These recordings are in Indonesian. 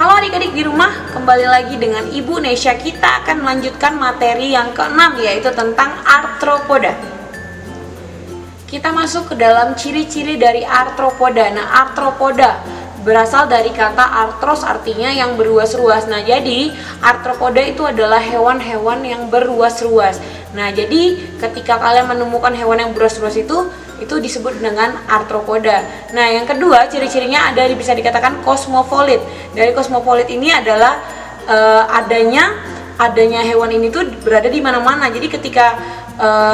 Halo adik-adik di rumah, kembali lagi dengan Ibu Nesya. Kita akan melanjutkan materi yang ke-6, yaitu tentang arthropoda. Kita masuk ke dalam ciri-ciri dari arthropoda. Nah, arthropoda berasal dari kata arthros, artinya yang beruas-ruas. Nah, jadi arthropoda itu adalah hewan-hewan yang beruas-ruas. Nah, jadi ketika kalian menemukan hewan yang beruas-ruas itu disebut dengan arthropoda. Nah, yang kedua ciri-cirinya bisa dikatakan kosmopolit. Dari kosmopolit ini adalah adanya hewan ini tuh berada di mana-mana. Jadi ketika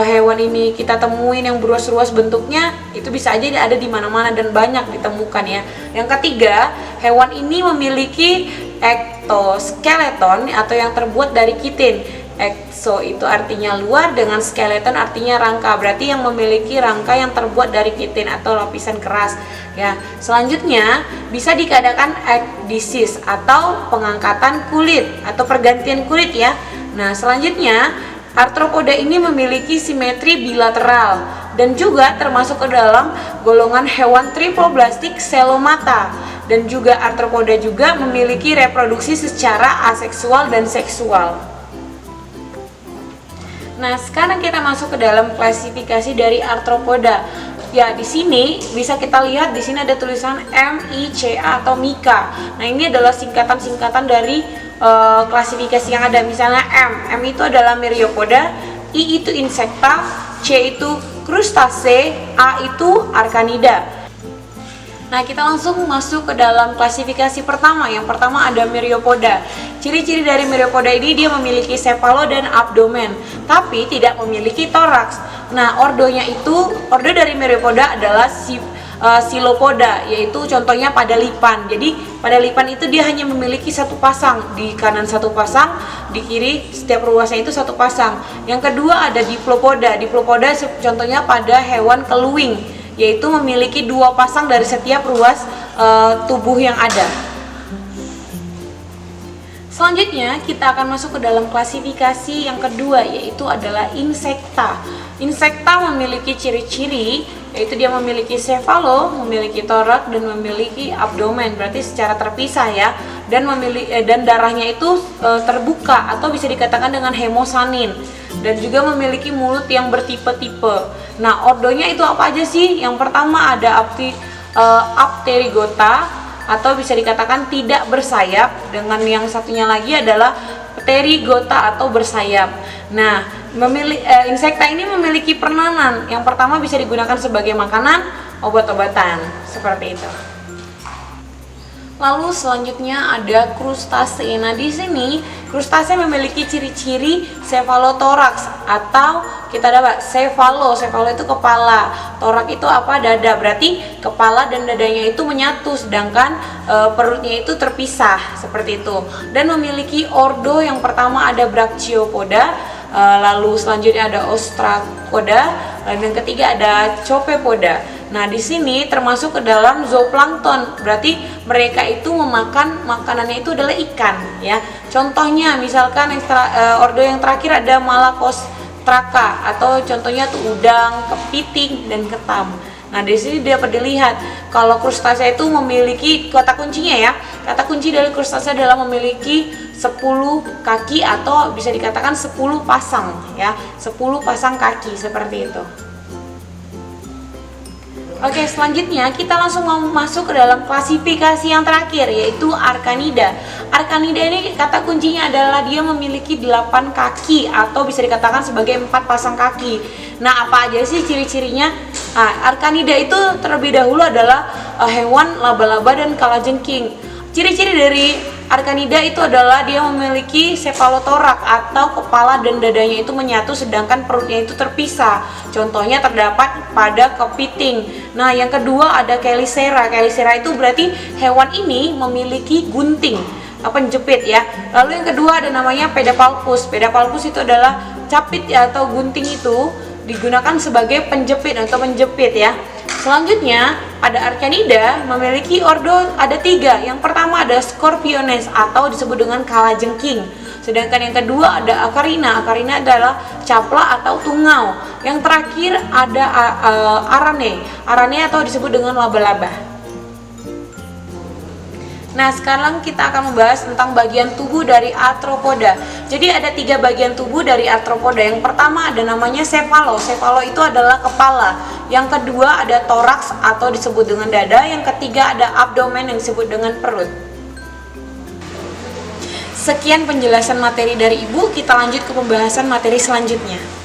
hewan ini kita temuin yang beruas-ruas bentuknya, itu bisa aja ada di mana-mana dan banyak ditemukan ya. Yang ketiga, hewan ini memiliki ektoskeleton atau yang terbuat dari kitin. Exo itu artinya luar, dengan skeleton artinya rangka. Berarti yang memiliki rangka yang terbuat dari kitin atau lapisan keras ya. Selanjutnya bisa dikatakan ekdisis atau pengangkatan kulit atau pergantian kulit ya. Nah, selanjutnya arthropoda ini memiliki simetri bilateral dan juga termasuk ke dalam golongan hewan triploblastik selomata. Dan juga arthropoda juga memiliki reproduksi secara aseksual dan seksual. Nah, sekarang kita masuk ke dalam klasifikasi dari arthropoda. Ya, di sini bisa kita lihat di sini ada tulisan MICA atau MICA. Nah, ini adalah singkatan-singkatan dari klasifikasi yang ada. Misalnya M itu adalah Myriapoda, I itu Insecta, C itu Crustacea, A itu Arcanida. Nah, kita langsung masuk ke dalam klasifikasi pertama. Yang pertama ada Myriapoda. Ciri-ciri dari Myriapoda ini dia memiliki sepalo dan abdomen, tapi tidak memiliki toraks. Nah, ordo dari Myriapoda adalah Silopoda, yaitu contohnya pada lipan. Jadi pada lipan itu dia hanya memiliki satu pasang, di kanan satu pasang, di kiri setiap ruasnya itu satu pasang. Yang kedua ada Diplopoda. Diplopoda contohnya pada hewan keluwing, yaitu memiliki dua pasang dari setiap ruas tubuh yang ada. Selanjutnya kita akan masuk ke dalam klasifikasi yang kedua, yaitu adalah Insecta. Insecta memiliki ciri-ciri, yaitu dia memiliki sefalo, memiliki torak, dan memiliki abdomen, berarti secara terpisah ya. Dan darahnya itu terbuka atau bisa dikatakan dengan hemosanin, dan juga memiliki mulut yang bertipe-tipe. Nah, ordonya itu apa aja sih? Yang pertama ada Apterygota atau bisa dikatakan tidak bersayap, dengan yang satunya lagi adalah Pterygota atau bersayap. Nah, Insecta ini memiliki peranan. Yang pertama bisa digunakan sebagai makanan, obat-obatan, seperti itu. Lalu selanjutnya ada Crustacea. Nah, di sini Crustacea memiliki ciri-ciri cephalothorax atau kita dapat Cephalo itu kepala, torak itu apa? Dada. Berarti kepala dan dadanya itu menyatu, sedangkan perutnya itu terpisah, seperti itu. Dan memiliki ordo. Yang pertama ada Brachiopoda, lalu selanjutnya ada Ostracoda, dan yang ketiga ada Copepoda. Nah, di sini termasuk ke dalam zooplankton. Berarti mereka itu memakan makanannya itu adalah ikan ya. Contohnya misalkan ordo yang terakhir ada Malacostraca, atau contohnya tuh udang, kepiting, dan ketam. Nah, di sini dapat dilihat kalau Crustacea itu memiliki kata kuncinya ya. Kata kunci dari Crustacea adalah memiliki 10 kaki atau bisa dikatakan 10 pasang ya. 10 pasang kaki seperti itu. Oke, selanjutnya kita langsung mau masuk ke dalam klasifikasi yang terakhir, yaitu Arcanida. Arcanida ini kata kuncinya adalah dia memiliki 8 kaki atau bisa dikatakan sebagai 4 pasang kaki. Nah, apa aja sih ciri-cirinya? Nah, Arcanida itu terlebih dahulu adalah hewan laba-laba dan kalajengking. Ciri-ciri dari Arcanida itu adalah dia memiliki cephalothorax atau kepala dan dadanya itu menyatu, sedangkan perutnya itu terpisah. Contohnya terdapat pada kepiting. Nah, yang kedua ada Chelicera. Chelicera itu berarti hewan ini memiliki gunting, penjepit ya. Lalu yang kedua ada namanya Pedipalpus. Pedipalpus itu adalah capit ya, atau gunting itu digunakan sebagai penjepit atau menjepit ya. Selanjutnya ada Arcanida memiliki ordo ada 3. Yang pertama ada Scorpiones atau disebut dengan kalajengking. Sedangkan yang kedua ada Acarina. Acarina adalah capla atau tungau. Yang terakhir ada Arane. Arane atau disebut dengan laba-laba. Nah, sekarang kita akan membahas tentang bagian tubuh dari arthropoda. Jadi ada 3 bagian tubuh dari arthropoda. Yang pertama ada namanya cephalo. Cephalo itu adalah kepala. Yang kedua ada toraks atau disebut dengan dada. Yang ketiga ada abdomen yang disebut dengan perut. Sekian penjelasan materi dari Ibu, kita lanjut ke pembahasan materi selanjutnya.